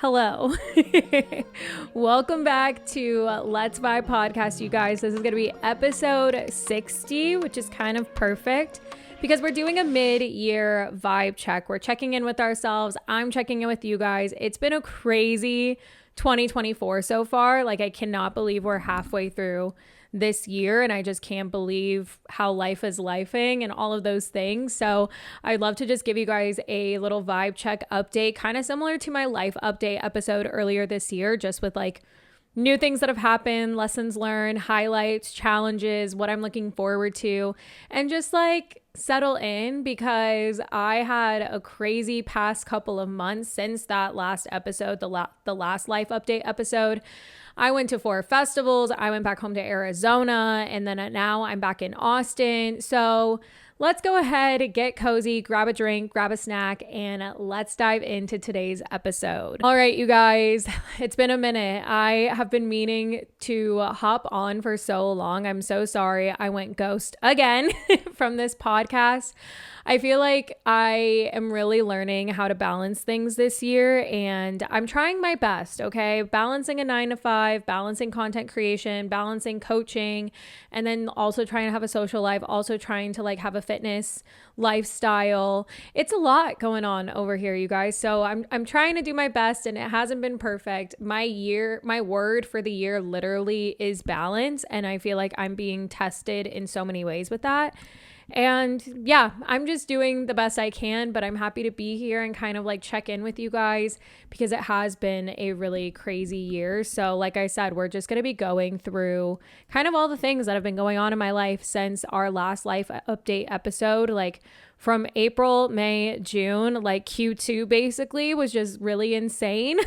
Hello. Welcome back to Let's Vibe Podcast, you guys. This is going to be episode 60, which is kind of perfect because we're doing a mid-year vibe check. We're checking in with ourselves. I'm checking in with you guys. It's been a crazy 2024 so far. Like, I cannot believe we're halfway through this year, and I just can't believe how life is lifing and all of those things. So I'd love to just give you guys a little vibe check update, kind of similar to my life update episode earlier this year, just with like new things that have happened, lessons learned, highlights, challenges, what I'm looking forward to, and just like settle in, because I had a crazy past couple of months since that last episode, the last life update episode. I went to 4 festivals. I went back home to Arizona, and then now I'm back in Austin. So let's go ahead, get cozy, grab a drink, grab a snack, and let's dive into today's episode. All right, you guys, it's been a minute. I have been meaning to hop on for so long. I'm so sorry I went ghost again from this podcast. I feel like I am really learning how to balance things this year, and I'm trying my best, okay? Balancing a 9 to 5, balancing content creation, balancing coaching, and then also trying to have a social life, also trying to like have a fitness lifestyle. It's a lot going on over here, you guys. So I'm trying to do my best, and it hasn't been perfect. My word for the year literally is balance, and I feel like I'm being tested in so many ways with that. And yeah, I'm just doing the best I can, but I'm happy to be here and kind of like check in with you guys because it has been a really crazy year. So like I said, we're just going to be going through kind of all the things that have been going on in my life since our last life update episode, like from April, May, June, like Q2 basically was just really insane.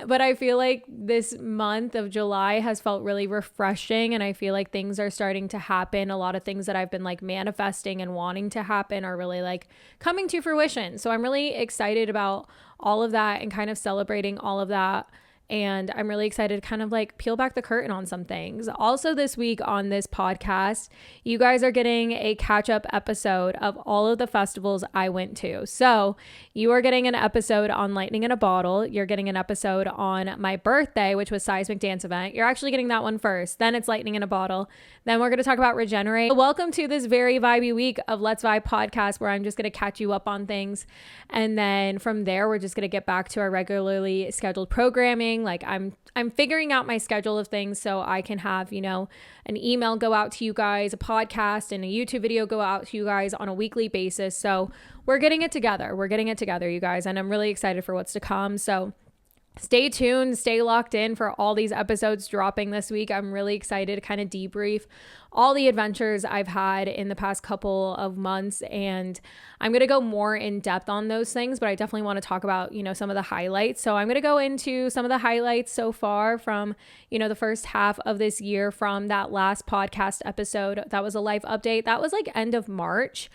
But I feel like this month of July has felt really refreshing, and I feel like things are starting to happen. A lot of things that I've been like manifesting and wanting to happen are really like coming to fruition. So I'm really excited about all of that and kind of celebrating all of that. And I'm really excited to kind of like peel back the curtain on some things. Also this week on this podcast, you guys are getting a catch-up episode of all of the festivals I went to. So you are getting an episode on Lightning in a Bottle. You're getting an episode on my birthday, which was Seismic Dance Event. You're actually getting that one first. Then it's Lightning in a Bottle. Then we're going to talk about Regenerate. Welcome to this very vibey week of Let's Vibe Podcast, where I'm just going to catch you up on things. And then from there, we're just going to get back to our regularly scheduled programming. Like I'm figuring out my schedule of things so I can have, you know, an email go out to you guys, a podcast and a YouTube video go out to you guys on a weekly basis. So we're getting it together. We're getting it together, you guys. And I'm really excited for what's to come. So stay tuned, stay locked in for all these episodes dropping this week. I'm really excited to kind of debrief all the adventures I've had in the past couple of months, and I'm going to go more in depth on those things, but I definitely want to talk about, you know, some of the highlights. So I'm going to go into some of the highlights so far from, you know, the first half of this year from that last podcast episode. That was a life update. That was like end of March.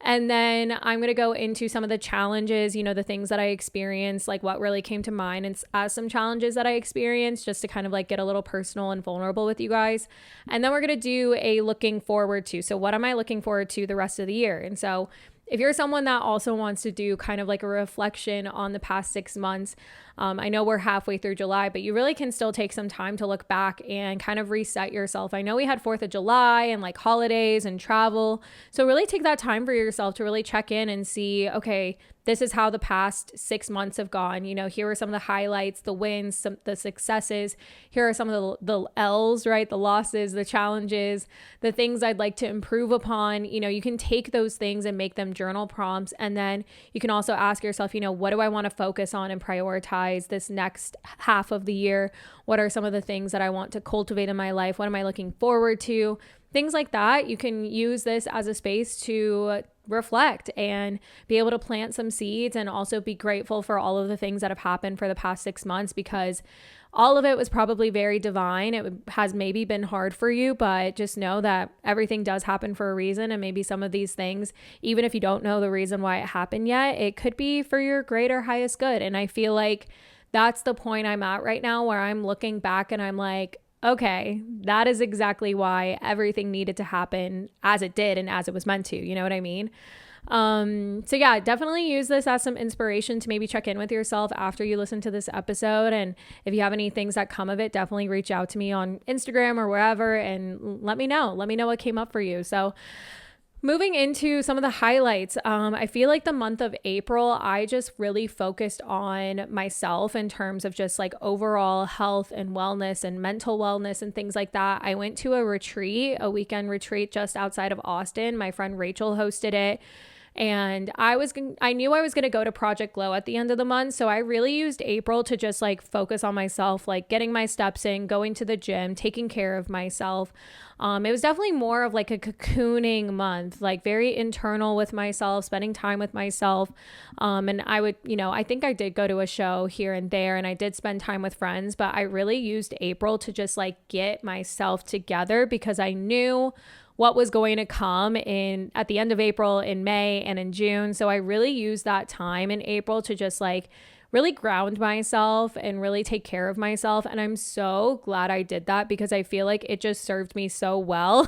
And then I'm going to go into some of the challenges, you know, the things that I experienced, like what really came to mind and as some challenges that I experienced, just to kind of like get a little personal and vulnerable with you guys. And then we're going to do a looking forward to. So what am I looking forward to the rest of the year? And so if you're someone that also wants to do kind of like a reflection on the past 6 months, I know we're halfway through July, but you really can still take some time to look back and kind of reset yourself. I know we had 4th of July and like holidays and travel. So really take that time for yourself to really check in and see, okay, this is how the past 6 months have gone. You know, here are some of the highlights, the wins, the successes. Here are some of the L's, right? The losses, the challenges, the things I'd like to improve upon. You know, you can take those things and make them journal prompts. And then you can also ask yourself, you know, what do I want to focus on and prioritize this next half of the year? What are some of the things that I want to cultivate in my life? What am I looking forward to? Things like that. You can use this as a space to reflect and be able to plant some seeds, and also be grateful for all of the things that have happened for the past 6 months, because all of it was probably very divine. It has maybe been hard for you, but just know that everything does happen for a reason. And maybe some of these things, even if you don't know the reason why it happened yet, it could be for your greater highest good. And I feel like that's the point I'm at right now, where I'm looking back and I'm like, okay, that is exactly why everything needed to happen as it did and as it was meant to. You know what I mean? So yeah, definitely use this as some inspiration to maybe check in with yourself after you listen to this episode. And if you have any things that come of it, definitely reach out to me on Instagram or wherever and let me know what came up for you. So moving into some of the highlights, I feel like the month of April, I just really focused on myself in terms of just like overall health and wellness and mental wellness and things like that. I went to a weekend retreat just outside of Austin. My friend Rachel hosted it. And I knew I was going to go to Project Glow at the end of the month. So I really used April to just like focus on myself, like getting my steps in, going to the gym, taking care of myself. It was definitely more of like a cocooning month, like very internal with myself, spending time with myself. And I think I did go to a show here and there and I did spend time with friends, but I really used April to just like get myself together because I knew what was going to come at the end of April, in May, and in June. So I really used that time in April to just like really ground myself and really take care of myself. And I'm so glad I did that because I feel like it just served me so well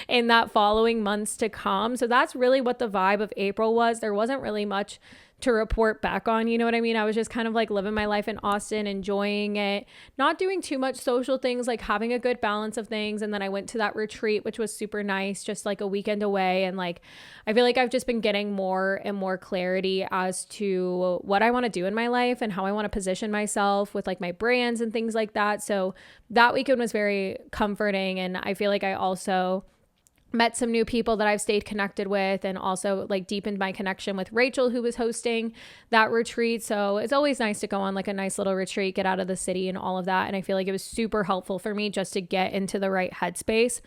in that following months to come. So that's really what the vibe of April was. There wasn't really much to report back on, you know what I mean? I was just kind of like living my life in Austin, enjoying it, not doing too much social things, like having a good balance of things. And then I went to that retreat, which was super nice, just like a weekend away. And like, I feel like I've just been getting more and more clarity as to what I want to do in my life and how I want to position myself with like my brands and things like that. So that weekend was very comforting. And I feel like I also met some new people that I've stayed connected with and also like deepened my connection with Rachel, who was hosting that retreat. So it's always nice to go on like a nice little retreat, get out of the city and all of that. And I feel like it was super helpful for me just to get into the right headspace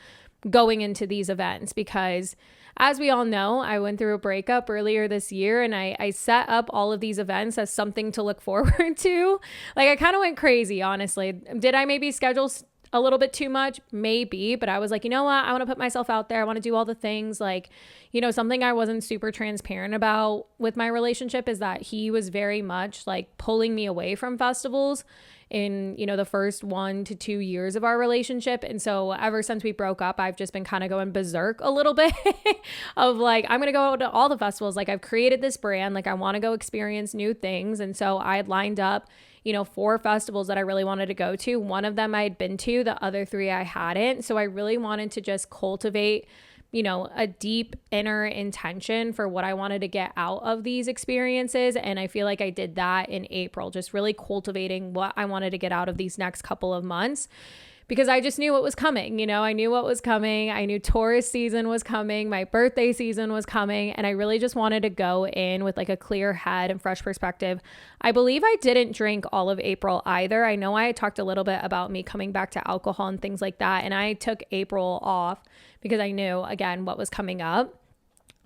going into these events because as we all know, I went through a breakup earlier this year and I set up all of these events as something to look forward to. Like I kind of went crazy, honestly. Did I maybe schedule a little bit too much? Maybe, but I was like, you know what? I want to put myself out there. I want to do all the things. Like, you know, something I wasn't super transparent about with my relationship is that he was very much like pulling me away from festivals in, you know, the first 1 to 2 years of our relationship. And so ever since we broke up, I've just been kind of going berserk a little bit of like, I'm going to go to all the festivals. Like I've created this brand, like I want to go experience new things. And so I had lined up, you know, 4 festivals that I really wanted to go to. One of them I had been to, the other 3 I hadn't. So I really wanted to just cultivate, you know, a deep inner intention for what I wanted to get out of these experiences. And I feel like I did that in April, just really cultivating what I wanted to get out of these next couple of months. Because I just knew what was coming, you know, I knew what was coming. I knew Taurus season was coming. My birthday season was coming. And I really just wanted to go in with like a clear head and fresh perspective. I believe I didn't drink all of April either. I know I talked a little bit about me coming back to alcohol and things like that. And I took April off because I knew, again, what was coming up.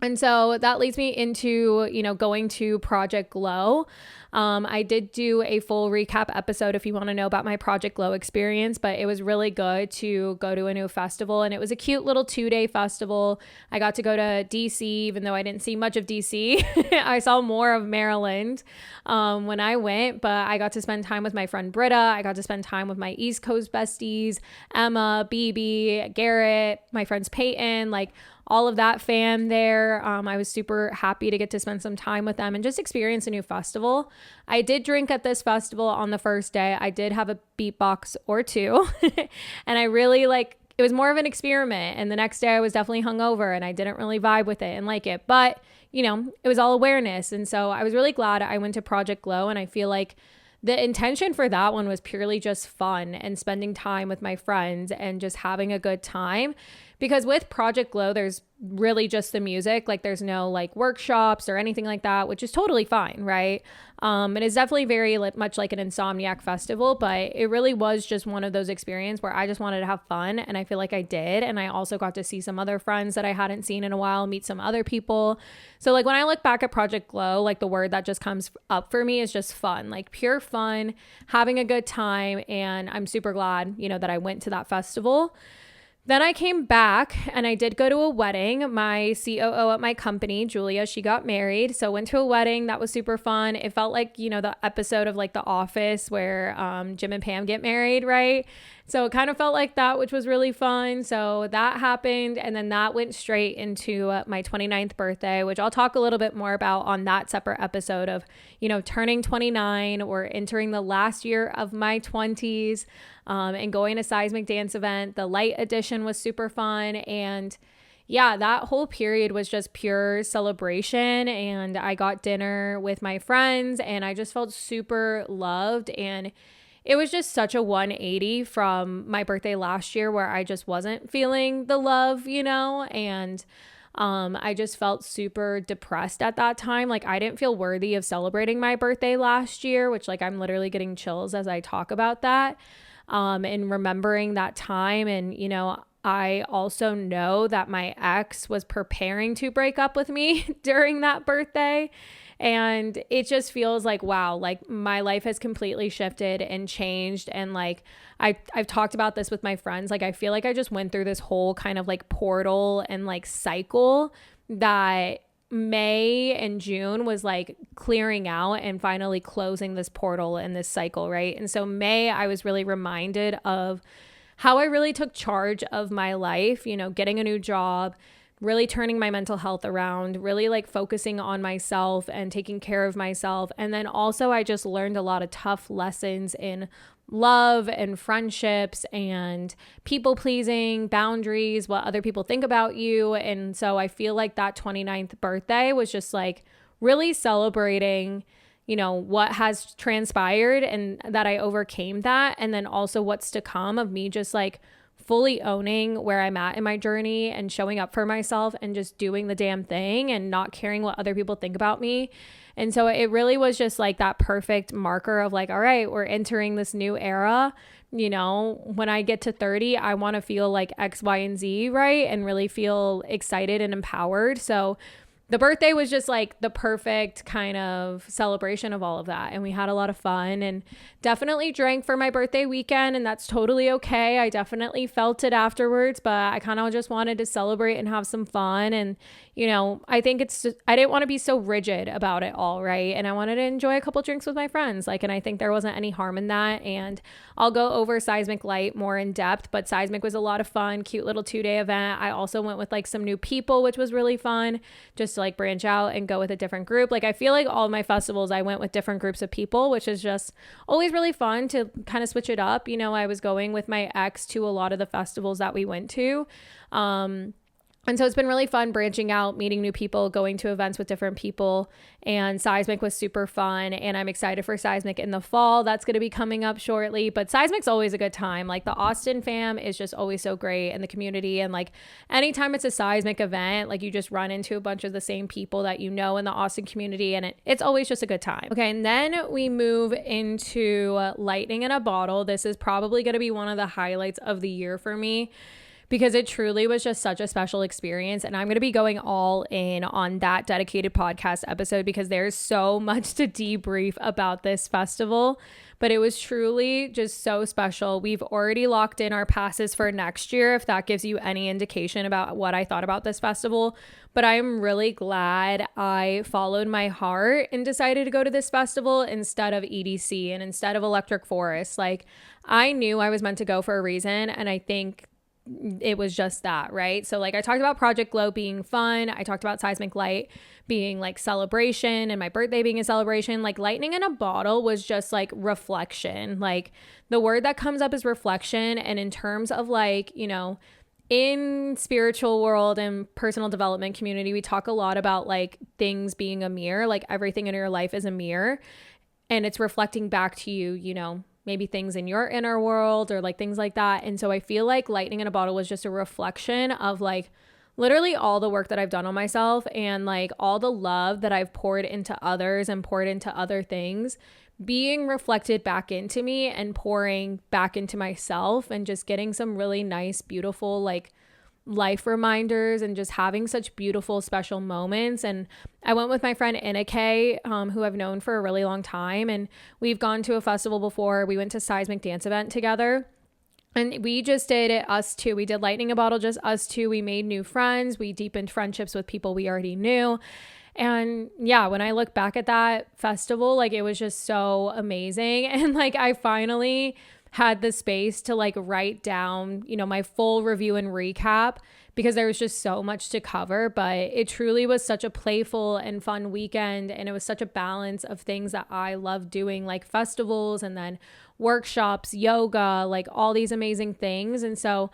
And so that leads me into, you know, going to Project Glow. I did do a full recap episode if you want to know about my Project Glow experience, but it was really good to go to a new festival. And it was a cute little 2-day festival. I got to go to DC, even though I didn't see much of DC. I saw more of Maryland when I went, but I got to spend time with my friend Britta. I got to spend time with my East Coast besties, Emma, BB, Garrett, my friends Peyton, like all of that fam there. I was super happy to get to spend some time with them and just experience a new festival. I did drink at this festival on the first day. I did have a beatbox or 2 and I really it was more of an experiment. And the next day I was definitely hungover and I didn't really vibe with it and like it, but you know, it was all awareness. And so I was really glad I went to Project Glow, and I feel like the intention for that one was purely just fun and spending time with my friends and just having a good time. Because with Project Glow, there's really just the music. Like there's no like workshops or anything like that, which is totally fine, right? And it's definitely very much like an Insomniac festival, but it really was just one of those experiences where I just wanted to have fun, and I feel like I did. And I also got to see some other friends that I hadn't seen in a while, meet some other people. So like when I look back at Project Glow, like the word that just comes up for me is just fun, like pure fun, having a good time. And I'm super glad, you know, that I went to that festival. Then I came back and I did go to a wedding. My COO at my company, Julia, she got married. So went to a wedding. That was super fun. It felt like, the episode of like The Office where Jim and Pam get married, right? So it kind of felt like that, which was really fun. So that happened. And then that went straight into my 29th birthday, which I'll talk a little bit more about on that separate episode of, turning 29 or entering the last year of my 20s. And going to Seismic Dance event. The light edition was super fun. And yeah, that whole period was just pure celebration. And I got dinner with my friends and I just felt super loved. And it was just such a 180 from my birthday last year where I just wasn't feeling the love, and I just felt super depressed at that time. Like I didn't feel worthy of celebrating my birthday last year, which like I'm literally getting chills as I talk about that. And remembering that time. And, I also know that my ex was preparing to break up with me during that birthday. And it just feels like, wow, like my life has completely shifted and changed. And like, I've talked about this with my friends. Like, I feel like I just went through this whole kind of like portal and like cycle that May and June was like clearing out and finally closing this portal and this cycle, right? And so May, I was really reminded of how I really took charge of my life, getting a new job, really turning my mental health around, really like focusing on myself and taking care of myself. And then also I just learned a lot of tough lessons in love and friendships and people pleasing, boundaries, what other people think about you. And so I feel like that 29th birthday was just like really celebrating, what has transpired and that I overcame that. And then also what's to come of me just like fully owning where I'm at in my journey and showing up for myself and just doing the damn thing and not caring what other people think about me. And so it really was just like that perfect marker of like, all right, we're entering this new era. When I get to 30, I want to feel like X, Y, and Z, right? And really feel excited and empowered. So the birthday was just like the perfect kind of celebration of all of that. And we had a lot of fun and definitely drank for my birthday weekend. And that's totally okay. I definitely felt it afterwards, but I kind of just wanted to celebrate and have some fun. And, I think I didn't want to be so rigid about it all, right? And I wanted to enjoy a couple drinks with my friends. And I think there wasn't any harm in that. And I'll go over Seismic Light more in depth, but Seismic was a lot of fun, cute little 2-day event. I also went with like some new people, which was really fun, just to like branch out and go with a different group. Like I feel like all my festivals, I went with different groups of people, which is just always really fun to kind of switch it up. I was going with my ex to a lot of the festivals that we went to. And so it's been really fun branching out, meeting new people, going to events with different people, and Seismic was super fun. And I'm excited for Seismic in the fall. That's going to be coming up shortly, but Seismic's always a good time. Like the Austin fam is just always so great in the community. And like anytime it's a Seismic event, like you just run into a bunch of the same people that in the Austin community, and it's always just a good time. Okay. And then we move into Lightning in a Bottle. This is probably going to be one of the highlights of the year for me, because it truly was just such a special experience. And I'm going to be going all in on that dedicated podcast episode because there's so much to debrief about this festival. But it was truly just so special. We've already locked in our passes for next year, if that gives you any indication about what I thought about this festival. But I am really glad I followed my heart and decided to go to this festival instead of EDC and instead of Electric Forest. Like I knew I was meant to go for a reason. And I think it was just that, right? So like I talked about Project Glow being fun. I talked about Seismic Light being like celebration and my birthday being a celebration. Like Lightning in a Bottle was just like reflection. Like the word that comes up is reflection. And in terms of like, in spiritual world and personal development community, we talk a lot about like things being a mirror, like everything in your life is a mirror and it's reflecting back to you, maybe things in your inner world or like things like that. And so I feel like Lightning in a Bottle was just a reflection of like literally all the work that I've done on myself and like all the love that I've poured into others and poured into other things being reflected back into me and pouring back into myself and just getting some really nice, beautiful, like life reminders and just having such beautiful, special moments. And I went with my friend Inake, who I've known for a really long time. And we've gone to a festival before. We went to Seismic Dance event together. And we just did it, us two. We did lightning a bottle, just us two. We made new friends. We deepened friendships with people we already knew. And yeah, when I look back at that festival, like it was just so amazing. And like I finally had the space to like write down, you know, my full review and recap because there was just so much to cover. But it truly was such a playful and fun weekend. And it was such a balance of things that I love doing, like festivals and then workshops, yoga, like all these amazing things. And so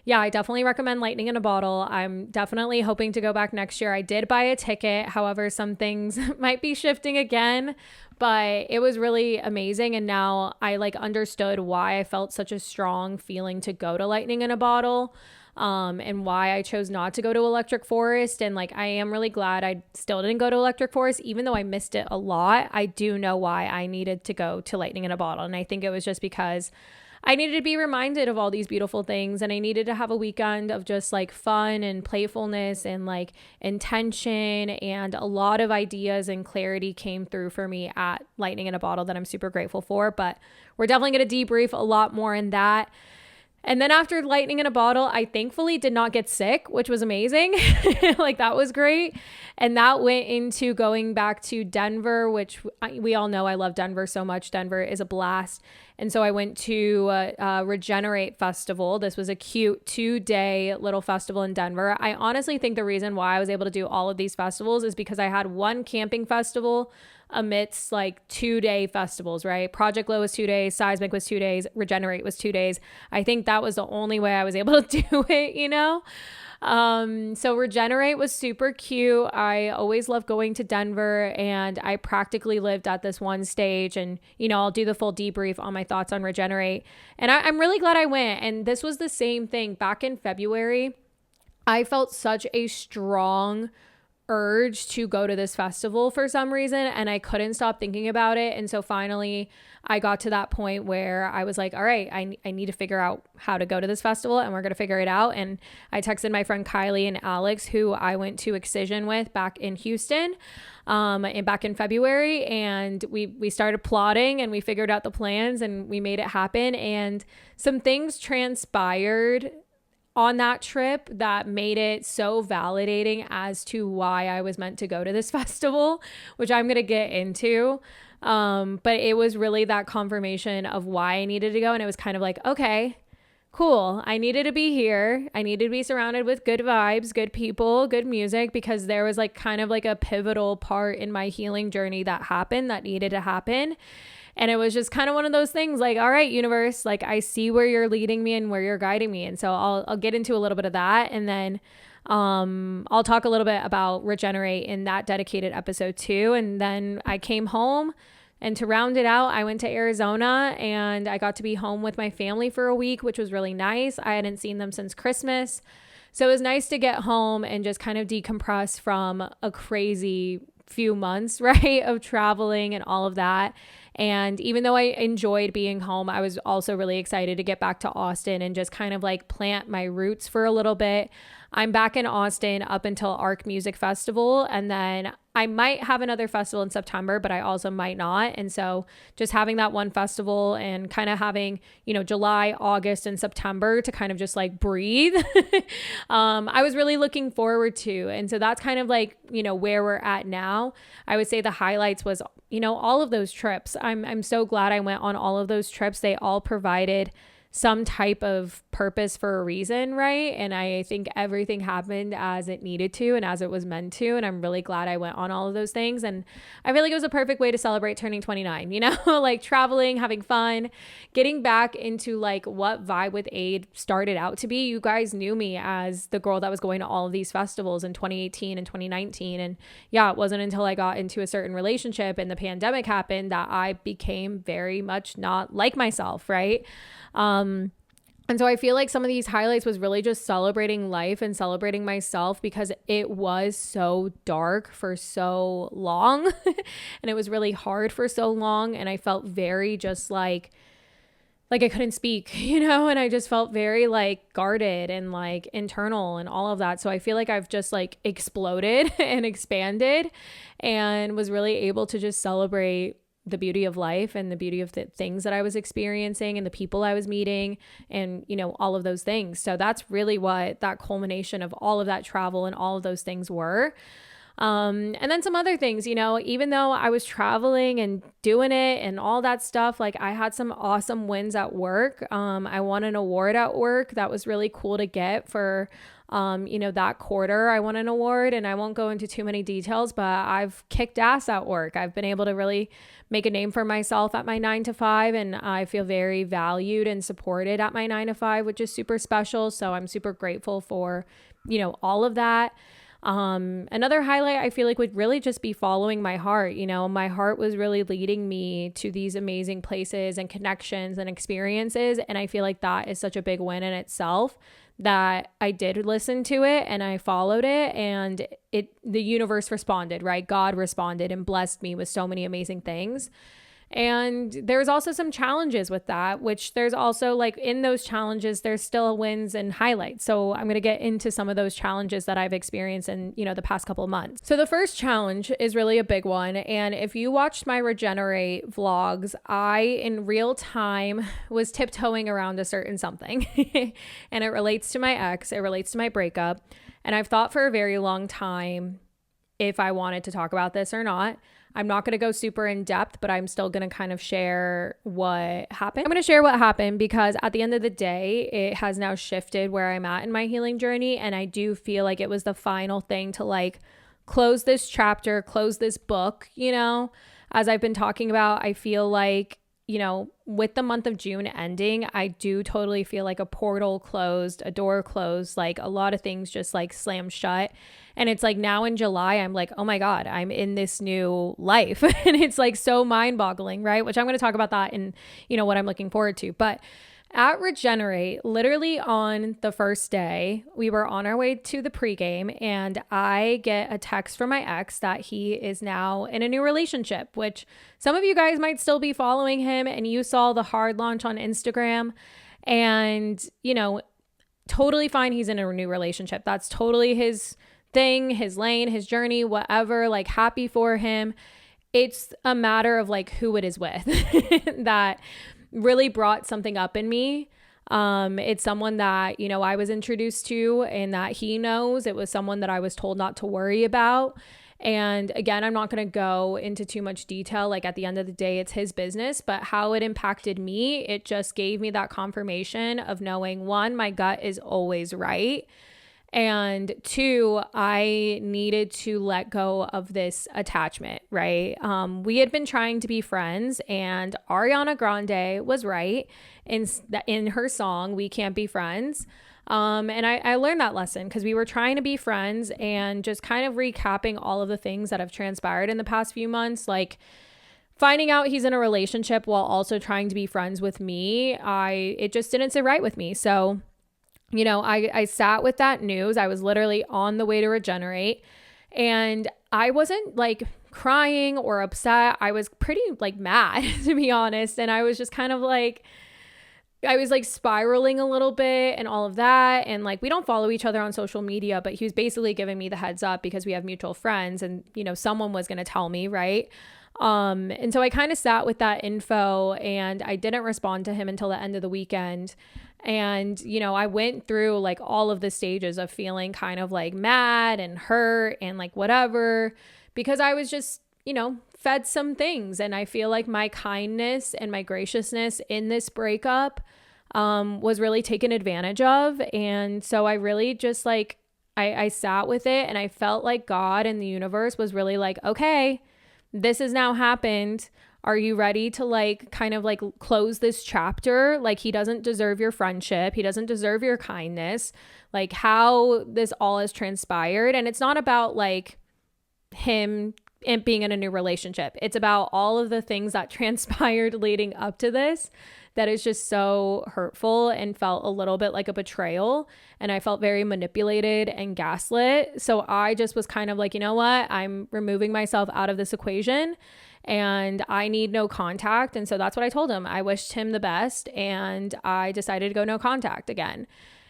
yeah, I definitely recommend Lightning in a Bottle. I'm definitely hoping to go back next year. I did buy a ticket. However, some things might be shifting again, but it was really amazing. And now I like understood why I felt such a strong feeling to go to Lightning in a Bottle, and why I chose not to go to Electric Forest. And like, I am really glad I still didn't go to Electric Forest, even though I missed it a lot. I do know why I needed to go to Lightning in a Bottle. And I think it was just because I needed to be reminded of all these beautiful things, and I needed to have a weekend of just like fun and playfulness and like intention, and a lot of ideas and clarity came through for me at Lightning in a Bottle that I'm super grateful for. But we're definitely going to debrief a lot more in that. And then after Lightning in a Bottle, I thankfully did not get sick, which was amazing. Like that was great. And that went into going back to Denver, which we all know I love Denver so much. Denver is a blast. And so I went to Regenerate Festival. This was a cute 2-day little festival in Denver. I honestly think the reason why I was able to do all of these festivals is because I had one camping festival amidst like 2-day festivals, right? Project Glow was 2 days, Seismic was 2 days, Regenerate was 2 days. I think that was the only way I was able to do it, you know? So Regenerate was super cute. I always love going to Denver, and I practically lived at this one stage, and, you know, I'll do the full debrief on my thoughts on Regenerate. And I'm really glad I went. And this was the same thing back in February. I felt such a strong urge to go to this festival for some reason, and I couldn't stop thinking about it. And so finally I got to that point where I was like, all right, I need to figure out how to go to this festival, and we're going to figure it out. And I texted my friend Kylie and Alex, who I went to Excision with back in Houston, and back in February, and we started plotting, and we figured out the plans, and we made it happen. And some things transpired on that trip that made it so validating as to why I was meant to go to this festival, which I'm going to get into. But it was really that confirmation of why I needed to go. And it was kind of like, okay, cool. I needed to be here. I needed to be surrounded with good vibes, good people, good music, because there was like kind of like a pivotal part in my healing journey that happened that needed to happen. And it was just kind of one of those things like, all right, universe, like I see where you're leading me and where you're guiding me. And so I'll get into a little bit of that. And then I'll talk a little bit about Regenerate in that dedicated episode too. And then I came home, and to round it out, I went to Arizona, and I got to be home with my family for a week, which was really nice. I hadn't seen them since Christmas. So it was nice to get home and just kind of decompress from a crazy few months, right, of traveling and all of that. And even though I enjoyed being home, I was also really excited to get back to Austin and just kind of like plant my roots for a little bit. I'm back in Austin up until Arc Music Festival, and then I might have another festival in September, but I also might not. And so just having that one festival and kind of having, you know, July, August, and September to kind of just like breathe, I was really looking forward to. And so that's kind of like, you know, where we're at now. I would say the highlights was, you know, all of those trips. I'm so glad I went on all of those trips. They all provided some type of purpose for a reason, right? And I think everything happened as it needed to and as it was meant to. And I'm really glad I went on all of those things. And I feel like it was a perfect way to celebrate turning 29, you know, like traveling, having fun, getting back into like what Vibe with Aid started out to be. You guys knew me as the girl that was going to all of these festivals in 2018 and 2019. And yeah, it wasn't until I got into a certain relationship and the pandemic happened that I became very much not like myself, right? And so I feel like some of these highlights was really just celebrating life and celebrating myself, because it was so dark for so long and it was really hard for so long. And I felt very just like I couldn't speak, you know, and I just felt very like guarded and like internal and all of that. So I feel like I've just like exploded and expanded and was really able to just celebrate the beauty of life and the beauty of the things that I was experiencing and the people I was meeting and, all of those things. So that's really what that culmination of all of that travel and all of those things were. And then some other things, even though I was traveling and doing it and all that stuff, like I had some awesome wins at work. I won an award at work. That was really cool to get for, that quarter. I won an award, and I won't go into too many details, but I've kicked ass at work. I've been able to really make a name for myself at my 9 to 5, and I feel very valued and supported at my 9 to 5, which is super special. So I'm super grateful for, all of that. Another highlight I feel like would really just be following my heart. My heart was really leading me to these amazing places and connections and experiences. And I feel like that is such a big win in itself, that I did listen to it and I followed it, and the universe responded, right? God responded and blessed me with so many amazing things. And there's also some challenges with that, which there's also like in those challenges, there's still wins and highlights. So I'm going to get into some of those challenges that I've experienced in, the past couple of months. So the first challenge is really a big one. And if you watched my Regenerate vlogs, I in real time was tiptoeing around a certain something and it relates to my ex, it relates to my breakup. And I've thought for a very long time if I wanted to talk about this or not. I'm not going to go super in depth, but I'm still going to kind of share what happened. I'm going to share what happened because at the end of the day, it has now shifted where I'm at in my healing journey. And I do feel like it was the final thing to like close this chapter, close this book, as I've been talking about. I feel like, with the month of June ending, I do totally feel like a portal closed, a door closed, like a lot of things just like slammed shut. And it's like now in July, I'm like, oh my God, I'm in this new life. And it's like so mind boggling, right? Which I'm going to talk about that in, what I'm looking forward to. But at Regenerate, literally on the first day, we were on our way to the pregame and I get a text from my ex that he is now in a new relationship, which some of you guys might still be following him and you saw the hard launch on Instagram and, totally fine. He's in a new relationship. That's totally his thing, his lane, his journey, whatever, like happy for him. It's a matter of like who it is with that really brought something up in me. It's someone that, I was introduced to and that he knows. It was someone that I was told not to worry about. And again, I'm not going to go into too much detail. Like at the end of the day, it's his business, but how it impacted me, it just gave me that confirmation of knowing, one, my gut is always right. And two, I needed to let go of this attachment, right? We had been trying to be friends and Ariana Grande was right in her song, We Can't Be Friends. And I learned that lesson because we were trying to be friends and just kind of recapping all of the things that have transpired in the past few months, like finding out he's in a relationship while also trying to be friends with me. It just didn't sit right with me. So I sat with that news. I was literally on the way to Regenerate and I wasn't like crying or upset. I was pretty like mad, to be honest. And I was just kind of like, I was like spiraling a little bit and all of that. And like, we don't follow each other on social media, but he was basically giving me the heads up because we have mutual friends and, someone was going to tell me, right? And so I kind of sat with that info and I didn't respond to him until the end of the weekend. And, I went through like all of the stages of feeling kind of like mad and hurt and like whatever, because I was just, fed some things. And I feel like my kindness and my graciousness in this breakup was really taken advantage of. And so I really just like, I sat with it and I felt like God and the universe was really like, okay, this has now happened. Are you ready to like kind of like close this chapter? Like he doesn't deserve your friendship. He doesn't deserve your kindness. Like how this all has transpired. And it's not about like him and being in a new relationship. It's about all of the things that transpired leading up to this that is just so hurtful and felt a little bit like a betrayal. And I felt very manipulated and gaslit. So I just was kind of like, you know what? I'm removing myself out of this equation and I need no contact. And so that's what I told him. I wished him the best and I decided to go no contact again.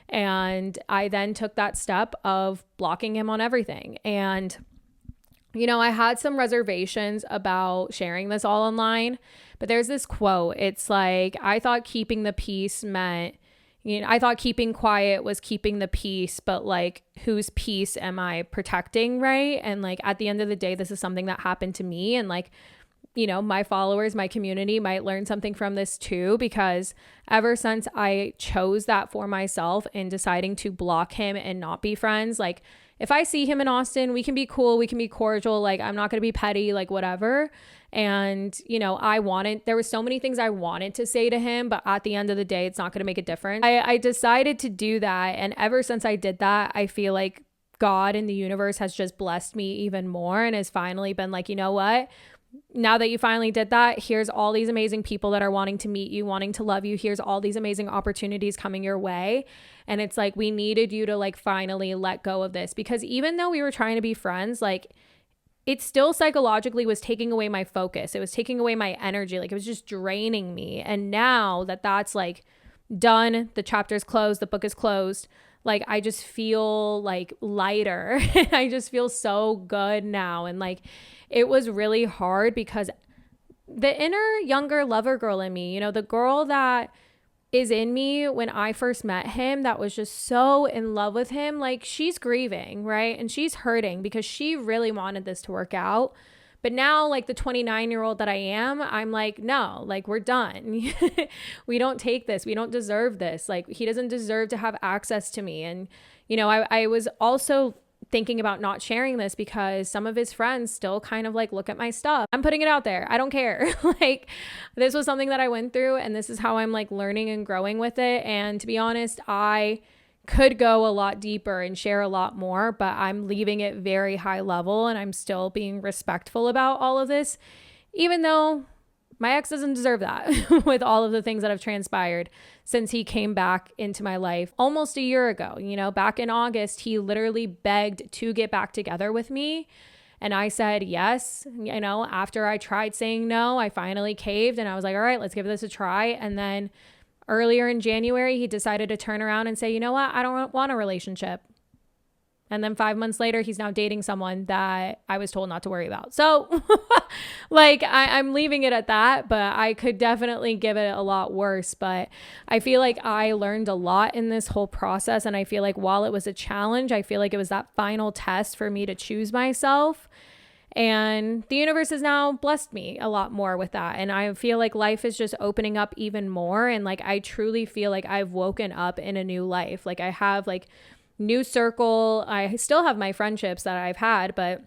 And I then took that step of blocking him on everything. And I had some reservations about sharing this all online, but there's this quote. It's like, I thought keeping the peace meant, I thought keeping quiet was keeping the peace, but like, whose peace am I protecting, right? And like, at the end of the day, this is something that happened to me. And like, my followers, my community might learn something from this too, because ever since I chose that for myself in deciding to block him and not be friends, like if I see him in Austin, we can be cool, we can be cordial, like I'm not going to be petty, like whatever. And, there were so many things I wanted to say to him, but at the end of the day, it's not going to make a difference. I decided to do that. And ever since I did that, I feel like God and the universe has just blessed me even more and has finally been like, you know what? Now that you finally did that, here's all these amazing people that are wanting to meet you, wanting to love you. Here's all these amazing opportunities coming your way. And it's like, we needed you to like finally let go of this, because even though we were trying to be friends, like it still psychologically was taking away my focus. It was taking away my energy. Like it was just draining me. And now that that's like done, the chapter's closed, the book is closed, like I just feel like lighter. I just feel so good now. And like, it was really hard because the inner younger lover girl in me, the girl that is in me when I first met him, that was just so in love with him, like she's grieving, right? And she's hurting because she really wanted this to work out. But now, like the 29-year-old that I am, I'm like, no, like we're done. We don't take this. We don't deserve this. Like he doesn't deserve to have access to me. And, I was also thinking about not sharing this because some of his friends still kind of like look at my stuff. I'm putting it out there. I don't care. Like this was something that I went through, and this is how I'm like learning and growing with it. And to be honest, I could go a lot deeper and share a lot more, but I'm leaving it very high level, and I'm still being respectful about all of this, even though my ex doesn't deserve that with all of the things that have transpired since he came back into my life almost a year ago. Back in August, he literally begged to get back together with me. And I said yes. After I tried saying no, I finally caved and I was like, all right, let's give this a try. And then earlier in January, he decided to turn around and say, you know what? I don't want a relationship. And then 5 months later, he's now dating someone that I was told not to worry about. So like I'm leaving it at that, but I could definitely give it a lot worse. But I feel like I learned a lot in this whole process. And I feel like while it was a challenge, I feel like it was that final test for me to choose myself. And the universe has now blessed me a lot more with that. And I feel like life is just opening up even more. And like, I truly feel like I've woken up in a new life. Like I have like new circle. I still have my friendships that I've had, but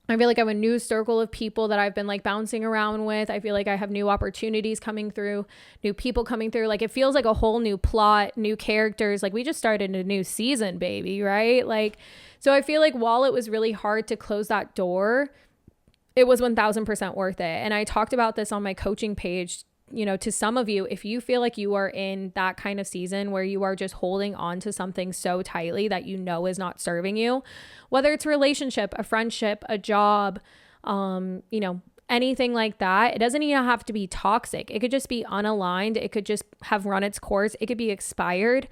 I feel like I have a new circle of people that I've been like bouncing around with. I feel like I have new opportunities coming through, new people coming through. Like it feels like a whole new plot, new characters. Like we just started a new season, baby, right? Like, so I feel like while it was really hard to close that door, it was 1000% worth it. And I talked about this on my coaching page. To some of you, if you feel like you are in that kind of season where you are just holding on to something so tightly that is not serving you, whether it's a relationship, a friendship, a job, anything like that, it doesn't even have to be toxic. It could just be unaligned. It could just have run its course. It could be expired.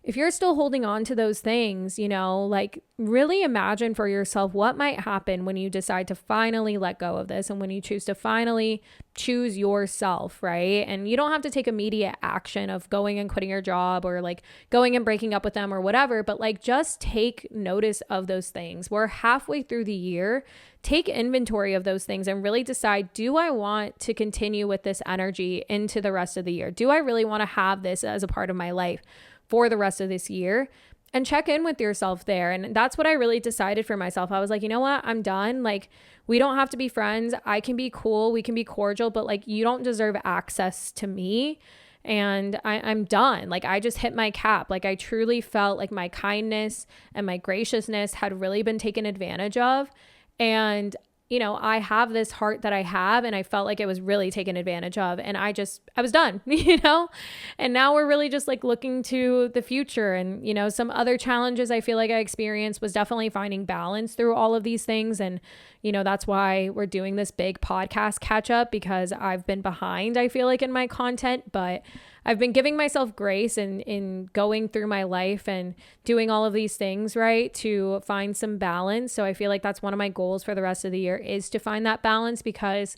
If you're still holding on to those things, like really imagine for yourself what might happen when you decide to finally let go of this and when you choose to finally choose yourself, right? And you don't have to take immediate action of going and quitting your job or like going and breaking up with them or whatever, but like just take notice of those things. We're halfway through the year. Take inventory of those things and really decide, do I want to continue with this energy into the rest of the year? Do I really want to have this as a part of my life for the rest of this year? And check in with yourself there. And that's what I really decided for myself. I was like, you know what? I'm done. Like, we don't have to be friends. I can be cool. We can be cordial, but like, you don't deserve access to me. And I'm done. Like, I just hit my cap. Like, I truly felt like my kindness and my graciousness had really been taken advantage of. And I have this heart that I have, and I felt like it was really taken advantage of, and I was done, and now we're really just like looking to the future. And, some other challenges I feel like I experienced was definitely finding balance through all of these things. And, that's why we're doing this big podcast catch up, because I've been behind, I feel like, in my content, but I've been giving myself grace in going through my life and doing all of these things, right, to find some balance. So I feel like that's one of my goals for the rest of the year, is to find that balance, because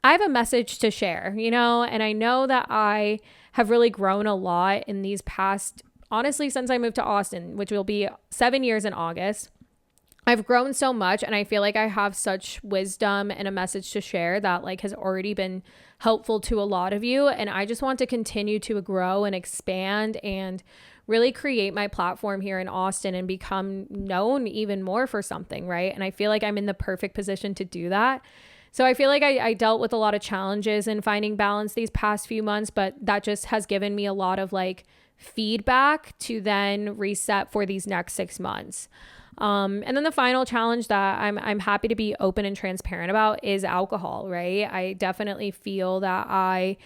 I have a message to share, and I know that I have really grown a lot in these past, honestly, since I moved to Austin, which will be 7 years in August. I've grown so much, and I feel like I have such wisdom and a message to share that like has already been helpful to a lot of you. And I just want to continue to grow and expand and really create my platform here in Austin and become known even more for something, right? And I feel like I'm in the perfect position to do that. So I feel like I dealt with a lot of challenges in finding balance these past few months, but that just has given me a lot of like feedback to then reset for these next 6 months. And then the final challenge that I'm happy to be open and transparent about is alcohol, right? I definitely feel that I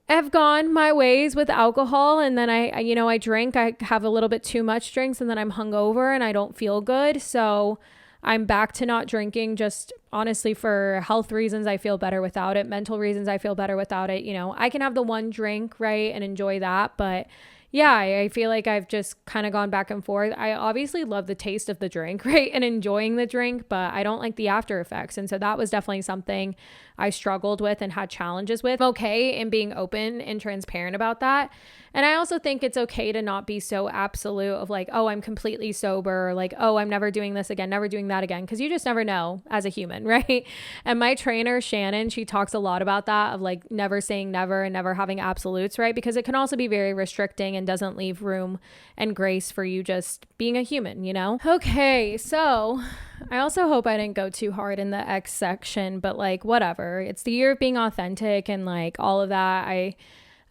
have gone my ways with alcohol, and then I drink, I have a little bit too much drinks, and then I'm hungover and I don't feel good. So I'm back to not drinking, just honestly for health reasons. I feel better without it. Mental reasons, I feel better without it. I can have the one drink, right, and enjoy that, but yeah, I feel like I've just kind of gone back and forth. I obviously love the taste of the drink, right, and enjoying the drink, but I don't like the after effects. And so that was definitely something I struggled with and had challenges with. I'm okay in being open and transparent about that. And I also think it's okay to not be so absolute of like, oh, I'm completely sober, or like, oh, I'm never doing this again, never doing that again, because you just never know as a human, right? And my trainer, Shannon, she talks a lot about that, of like never saying never and never having absolutes, right? Because it can also be very restricting and doesn't leave room and grace for you just being a human, Okay, so I also hope I didn't go too hard in the X section, but like whatever. It's the year of being authentic and like all of that.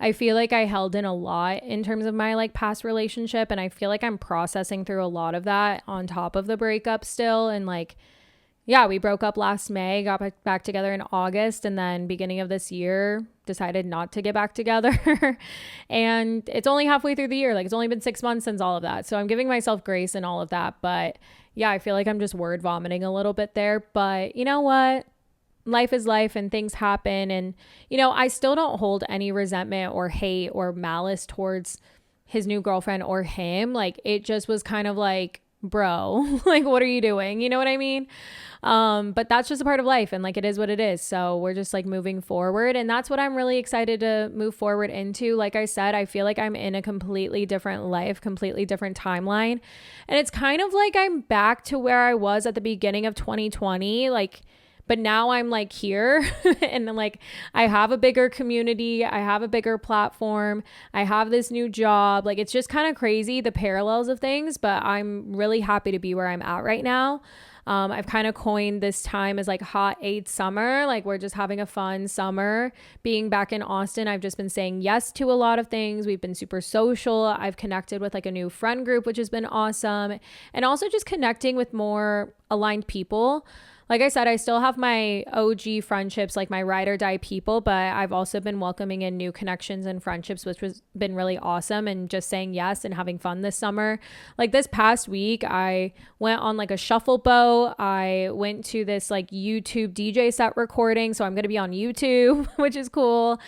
I feel like I held in a lot in terms of my like past relationship, and I feel like I'm processing through a lot of that on top of the breakup still. And like, yeah, we broke up last May, got back together in August, and then beginning of this year decided not to get back together. And it's only halfway through the year. Like, it's only been 6 months since all of that. So I'm giving myself grace in all of that. But yeah, I feel like I'm just word vomiting a little bit there. But you know what? Life is life and things happen. And, I still don't hold any resentment or hate or malice towards his new girlfriend or him. Like, it just was kind of like, bro, like, what are you doing? You know what I mean? But that's just a part of life, and like, it is what it is. So we're just like moving forward, and that's what I'm really excited to move forward into. Like I said, I feel like I'm in a completely different life, completely different timeline. And it's kind of like I'm back to where I was at the beginning of 2020, like, but now I'm like here and like I have a bigger community, I have a bigger platform, I have this new job. Like, it's just kind of crazy, the parallels of things, but I'm really happy to be where I'm at right now. I've kind of coined this time as like hot 8 summer. Like, we're just having a fun summer being back in Austin. I've just been saying yes to a lot of things. We've been super social. I've connected with like a new friend group, which has been awesome. And also just connecting with more aligned people. Like I said, I still have my OG friendships, like my ride or die people, but I've also been welcoming in new connections and friendships, which has been really awesome, and just saying yes and having fun this summer. Like, this past week, I went on like a shuffle boat. I went to this like YouTube DJ set recording, so I'm going to be on YouTube, which is cool.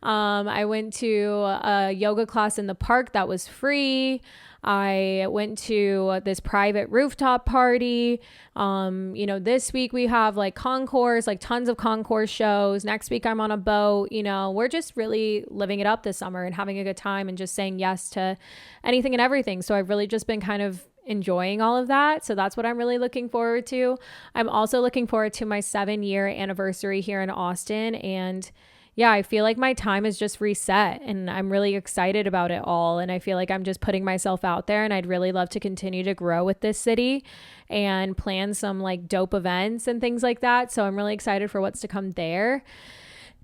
I went to a yoga class in the park that was free. I went to this private rooftop party. This week we have like concourse, like tons of concourse shows. Next week I'm on a boat. We're just really living it up this summer and having a good time and just saying yes to anything and everything. So I've really just been kind of enjoying all of that. So that's what I'm really looking forward to. I'm also looking forward to my 7-year anniversary here in Austin, and yeah, I feel like my time is just reset, and I'm really excited about it all. And I feel like I'm just putting myself out there, and I'd really love to continue to grow with this city and plan some like dope events and things like that. So I'm really excited for what's to come there.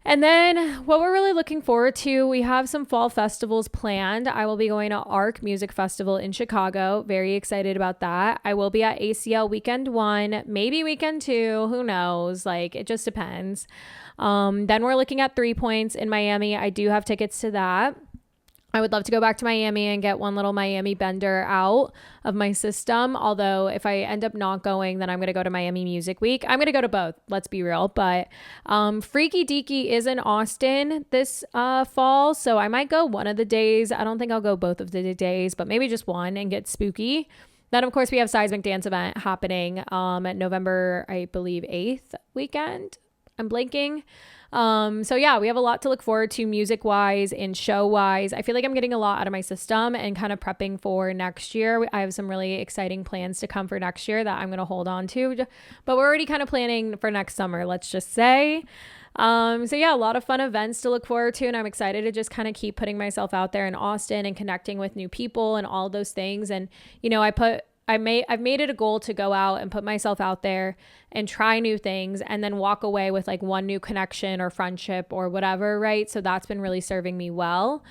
And then what we're really looking forward to, we have some fall festivals planned. I will be going to ARC Music Festival in Chicago. Very excited about that. I will be at ACL weekend 1, maybe weekend 2. Who knows? Like, it just depends. Then we're looking at 3 Points in Miami. I do have tickets to that. I would love to go back to Miami and get one little Miami bender out of my system. Although if I end up not going, then I'm going to go to Miami Music Week. I'm going to go to both. Let's be real. But Freaky Deaky is in Austin this fall. So I might go one of the days. I don't think I'll go both of the days, but maybe just one and get spooky. Then, of course, we have Seismic Dance event happening at November, I believe, 8th weekend. I'm blanking. So yeah, we have a lot to look forward to music wise and show wise. I feel like I'm getting a lot out of my system and kind of prepping for next year. I have some really exciting plans to come for next year that I'm going to hold on to, but we're already kind of planning for next summer, let's just say. So yeah, a lot of fun events to look forward to. And I'm excited to just kind of keep putting myself out there in Austin and connecting with new people and all those things. And, you know, I've made it a goal to go out and put myself out there and try new things and then walk away with like one new connection or friendship or whatever, right? So that's been really serving me well.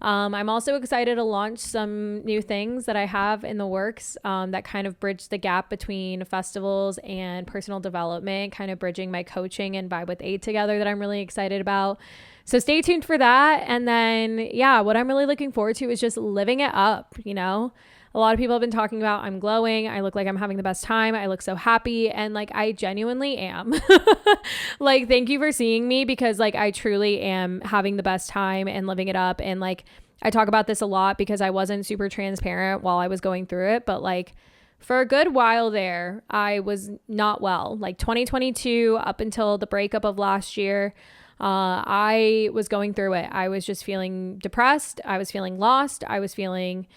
I'm also excited to launch some new things that I have in the works that kind of bridge the gap between festivals and personal development, kind of bridging my coaching and Vibe with Aid together that I'm really excited about. So stay tuned for that. And then, yeah, what I'm really looking forward to is just living it up, you know? A lot of people have been talking about I'm glowing. I look like I'm having the best time. I look so happy. And like, I genuinely am. Like, thank you for seeing me because like, I truly am having the best time and living it up. And like, I talk about this a lot because I wasn't super transparent while I was going through it. But like, for a good while there, I was not well. Like 2022 up until the breakup of last year, I was going through it. I was just feeling depressed. I was feeling lost. I was feeling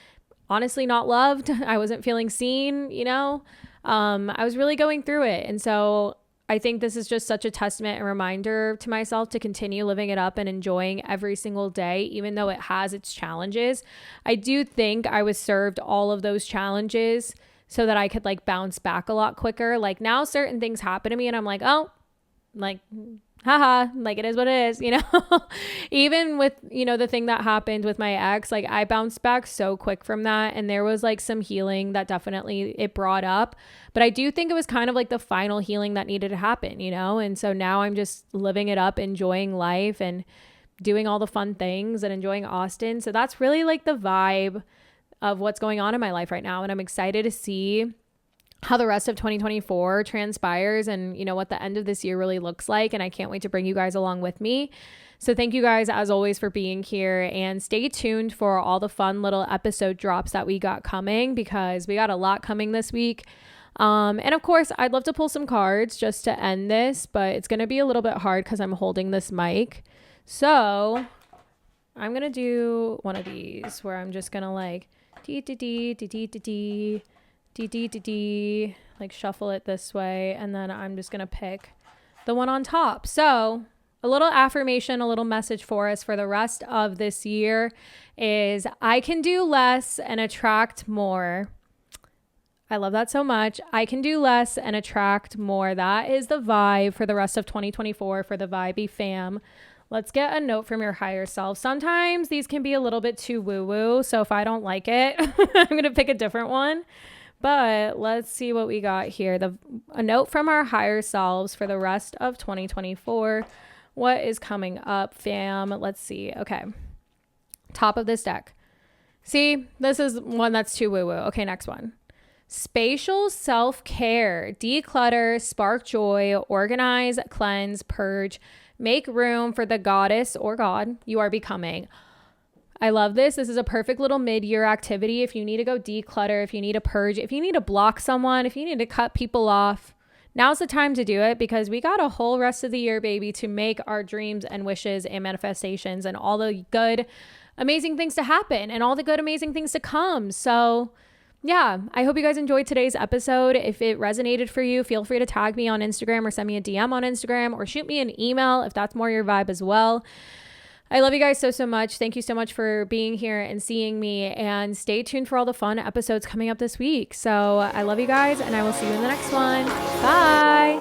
honestly not loved. I wasn't feeling seen, you know. I was really going through it. And so I think this is just such a testament and reminder to myself to continue living it up and enjoying every single day, even though it has its challenges. I do think I was served all of those challenges so that I could like bounce back a lot quicker. Like now certain things happen to me and I'm like, oh, like, haha, like it is what it is, you know. Even with, you know, the thing that happened with my ex, like I bounced back so quick from that. And there was like some healing that definitely it brought up. But I do think it was kind of like the final healing that needed to happen, you know. And so now I'm just living it up, enjoying life and doing all the fun things and enjoying Austin. So that's really like the vibe of what's going on in my life right now. And I'm excited to see how the rest of 2024 transpires and, you know, what the end of this year really looks like. And I can't wait to bring you guys along with me. So thank you guys as always for being here and stay tuned for all the fun little episode drops that we got coming because we got a lot coming this week. And of course, I'd love to pull some cards just to end this, but it's going to be a little bit hard because I'm holding this mic. So I'm going to do one of these where I'm just going to like like shuffle it this way, and then I'm just gonna pick the one on top. So a little affirmation, a little message for us for the rest of this year is I can do less and attract more. I love that so much. I can do less and attract more. That is the vibe for the rest of 2024 for the Vibey fam. Let's get a note from your higher self. Sometimes these can be a little bit too woo-woo, so if I don't like it, I'm gonna pick a different one. But let's see what we got here. A note from our higher selves for the rest of 2024. What is coming up, fam? Let's see. Okay. Top of this deck. See, this is one that's too woo-woo. Okay, next one. Spatial self-care. Declutter, spark joy, organize, cleanse, purge, make room for the goddess or god you are becoming. I love this. This is a perfect little mid-year activity. If you need to go declutter, if you need to purge, if you need to block someone, if you need to cut people off, now's the time to do it because we got a whole rest of the year, baby, to make our dreams and wishes and manifestations and all the good, amazing things to happen and all the good, amazing things to come. So yeah, I hope you guys enjoyed today's episode. If it resonated for you, feel free to tag me on Instagram or send me a DM on Instagram or shoot me an email if that's more your vibe as well. I love you guys so much. Thank you so much for being here and seeing me, and stay tuned for all the fun episodes coming up this week. So I love you guys and I will see you in the next one. Bye.